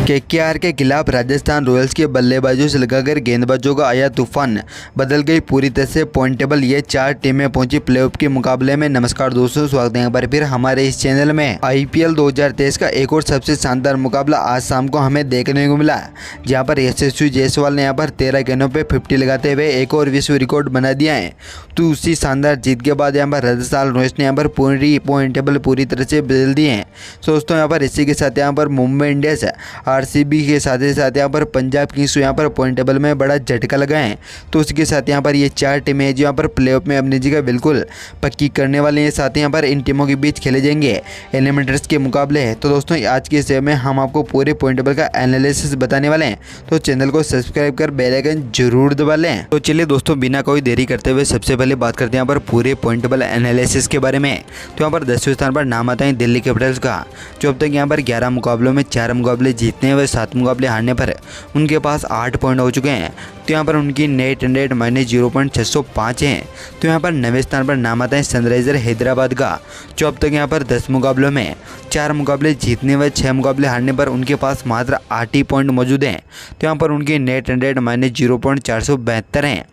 KKR के खिलाफ Rajasthan Royals के बल्लेबाजों से लगाकर गेंदबाजों का आया तूफान, बदल गई पूरी तरह से पॉइंटेबल। ये 4 टीमें पहुंची प्लेऑफ के मुकाबले में। नमस्कार दोस्तों, स्वागत है एक बार फिर हमारे इस चैनल में। आईपीएल 2023 का एक और सबसे शानदार मुकाबला आज शाम को हमें देखने को मिला, जहां पर यशस्वी जायसवाल ने यहां पर 13 गेंदों पे 50 लगाते हुए एक और विश्व रिकॉर्ड बना दिया है। तो उसी शानदार जीत के बाद यहाँ पर राजस्थान रॉयल्स ने यहाँ पर पूरी पॉइंटेबल पूरी तरह से बदल दिए हैं। दोस्तों यहाँ पर इसी के साथ यहाँ पर मुंबई इंडियंस, आरसीबी के साथ ही साथ यहाँ पर पंजाब किंग्स यहाँ पर पॉइंट टेबल में बड़ा झटका लगा है। तो उसके साथ यहाँ पर ये 4 टीमें जो यहाँ पर प्लेऑफ में अपनी जगह बिल्कुल पक्की करने वाले हैं। साथ ही यहाँ पर इन टीमों के बीच खेले जाएंगे एलिमिनेटर्स के मुकाबले हैं। तो दोस्तों आज के इस में हम आपको पूरे पॉइंट टेबल का एनालिसिस बताने वाले हैं, तो चैनल को सब्सक्राइब कर बेल आइकन जरूर दबा लें। तो चलिए दोस्तों, बिना कोई देरी करते हुए सबसे पहले बात करते हैं यहाँ पर पूरे पॉइंट टेबल एनालिसिस के बारे में। तो यहाँ पर 10वें स्थान पर नाम आता है दिल्ली कैपिटल्स का, जो अब तक यहाँ पर 11 मुकाबलों में 4 मुकाबले जीतने व 7 मुकाबले हारने पर उनके पास 8 पॉइंट हो चुके हैं। तो यहाँ पर उनकी नेट रन रेट -0.605 है। तो यहाँ पर 9वें स्थान पर नाम आता है सनराइजर हैदराबाद का, जो अब तक यहाँ पर 10 मुकाबलों में 4 मुकाबले जीतने व 6 मुकाबले हारने पर उनके पास मात्र 8 ही पॉइंट मौजूद हैं। तो यहाँ पर उनकी नेट रन रेट -0.472 है।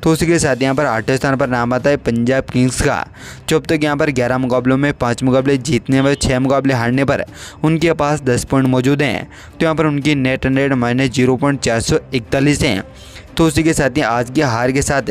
तो उसी के साथ यहाँ पर 8वें स्थान पर नाम आता है पंजाब किंग्स का, जो अब तक यहाँ पर 11 मुकाबलों में 5 मुकाबले जीतने व 6 मुकाबले हारने पर उनके पास 10 पॉइंट मौजूद हैं। तो यहाँ पर उनकी नेट रन रेट -0.441 है। तो उसी के साथ ही आज की हार के साथ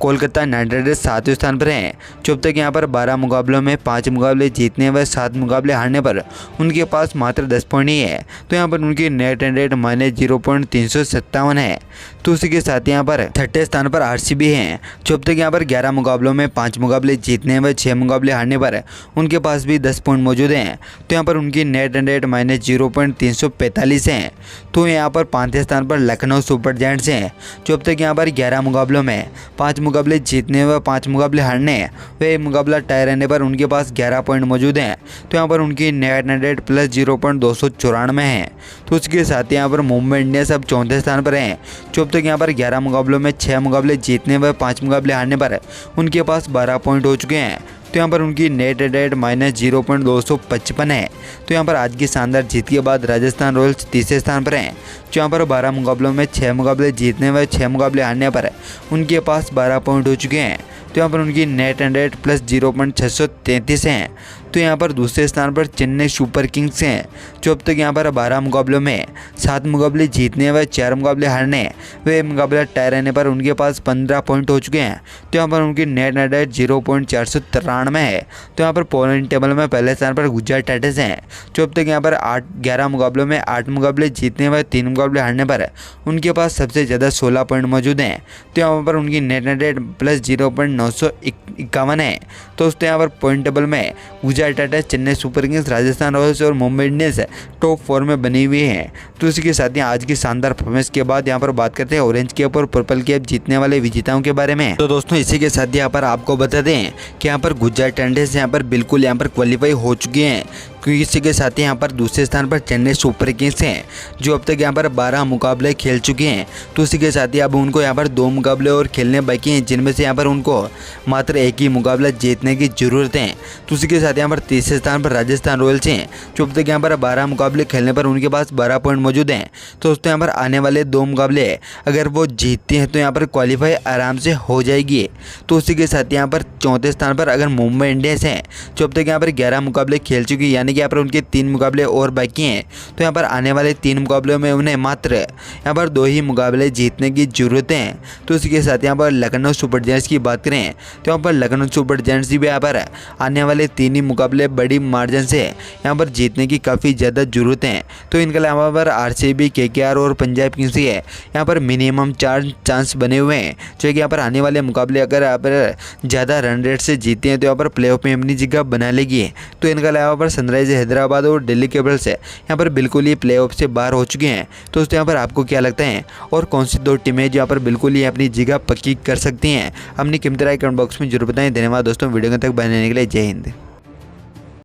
कोलकाता नाइट राइडर्स 7वें स्थान पर हैं, जो अब तक यहाँ पर 12 मुकाबलों में 5 मुकाबले जीतने व 7 मुकाबले हारने पर उनके पास मात्र 10 पॉइंट ही है। तो यहाँ पर उनकी नेट रन रेट -0.357 है। तो उसी के साथ यहाँ पर 6ठे स्थान पर आरसीबी हैं, जो अब तक यहाँ पर 11 मुकाबलों में 5 मुकाबले जीतने व 6 मुकाबले हारने पर उनके पास भी 10 पॉइंट मौजूद हैं। तो यहाँ पर उनकी नेट रन रेट -0.345 है। तो यहाँ पर 5वें स्थान पर लखनऊ सुपर जायंट्स हैं, जो अब तक यहाँ पर 11 मुकाबलों में 5 मुकाबले जीतने व 5 मुकाबले हारने व 1 मुकाबला टाई रहने पर उनके पास 11 पॉइंट मौजूद हैं। तो यहाँ पर उनकी नेट रन रेट +0.294 है। तो उसके साथ यहाँ पर मुंबई इंडियंस अब 4थे स्थान पर हैं, जो अब तक यहाँ पर 11 मुकाबलों में 6 मुकाबले जीतने व 5 मुकाबले हारने पर उनके पास 12 पॉइंट हो चुके हैं। तो यहाँ पर उनकी नेट रन रेट -0.255 है। तो यहाँ पर आज की शानदार जीत के बाद राजस्थान रॉयल्स 30वें स्थान पर हैं, जो यहाँ पर 12 मुकाबलों में 6 मुकाबले जीतने व 6 मुकाबले हारने पर उनके पास 12 पॉइंट हो चुके हैं। तो यहाँ पर उनकी नेट रन रेट +0.633 है। तो यहाँ पर दूसरे स्थान पर चेन्नई सुपर किंग्स हैं, जो अब तक यहाँ पर 12 मुकाबलों में 7 मुकाबले जीतने व 4 मुकाबले हारने व मुकाबला टाई रहने पर उनके पास 15 पॉइंट हो चुके हैं। तो यहाँ पर उनकी नेट रन रेट 0.493 है। तो यहाँ पर पॉइंट टेबल में पहले स्थान पर गुजरात टाइटंस हैं, जो अब तक यहाँ पर 11 मुकाबलों में 8 मुकाबले जीतने व 3 मुकाबले हारने पर उनके पास सबसे ज़्यादा 16 पॉइंट मौजूद हैं। तो यहाँ पर उनकी नेट रन रेट +0.951 है। तो दोस्तों यहाँ पर पॉइंट टेबल में Gujarat Titans, Chennai super Kings, Rajasthan Royals और मुंबई इंडियंस टॉप 4 में बनी हुई हैं। तो इसी के साथ ही आज की शानदार परफॉर्मेंस के बाद यहाँ पर बात करते हैं ऑरेंज कैप और पर्पल कैप जीतने वाले विजेताओं के बारे में। तो दोस्तों इसी के साथ यहाँ पर आपको बता दें कि यहाँ पर गुजरात टाइटंस यहाँ पर बिल्कुल यहाँ पर क्वालिफाई हो चुके हैं, क्योंकि इसी के साथ ही यहाँ पर दूसरे स्थान पर चेन्नई सुपर किंग्स हैं, जो अब तक यहाँ पर 12 मुकाबले खेल चुके हैं। तो इसी के साथ ही अब उनको यहाँ पर 2 मुकाबले और खेलने बाकी हैं, जिनमें से यहाँ पर उनको मात्र एक ही मुकाबला जीतने की ज़रूरत है। तो इसी के साथ यहाँ पर तीसरे स्थान पर राजस्थान रॉयल्स हैं, जो अब तक यहाँ पर 12 मुकाबले खेलने पर उनके पास 12 पॉइंट मौजूद हैं। तो दोस्तों यहाँ पर आने वाले 2 मुकाबले अगर वो जीतते हैं तो यहाँ पर क्वालिफाई आराम से हो जाएगी। तो उसी के साथ यहाँ पर चौथे स्थान पर अगर मुंबई इंडियंस हैं, जो अब तक यहाँ पर 11 मुकाबले खेल चुकी है, यानी कि यहाँ पर उनके 3 मुकाबले और बाकी हैं। तो यहाँ पर आने वाले 3 मुकाबलों में उन्हें मात्र यहाँ पर 2 ही मुकाबले जीतने की ज़रूरत है। तो इसी के साथ यहाँ पर लखनऊ सुपर जायंट्स की बात करें तो यहाँ पर लखनऊ सुपर जायंट्स भी यहाँ पर आने वाले 3 ही मुकाबले बड़ी मार्जिन से यहाँ पर जीतने की काफ़ी ज़्यादा ज़रूरत है। तो इनके अलावा पर आरसीबी, केकेआर और पंजाब किंग्स है यहाँ पर मिनिमम 4 चांस बने हुए हैं, जो कि यहाँ पर आने वाले मुकाबले अगर यहाँ पर ज़्यादा रन रेट से जीते हैं तो यहाँ पर प्लेऑफ में अपनी जगह बना लेगी। तो इनके अलावा पर सनराइजर हैदराबाद और दिल्ली कैपिटल्स है यहाँ पर बिल्कुल ही प्लेऑफ से बाहर हो चुके हैं। तो दोस्तों यहाँ पर आपको क्या लगता है और कौन सी 2 टीमें जो यहाँ पर बिल्कुल ही अपनी जगह पक्की कर सकती हैं, अपनी कीमती राय कमेंट बॉक्स में जरूर बताएं। धन्यवाद दोस्तों, वीडियो तक बनाने के लिए। जय हिंद।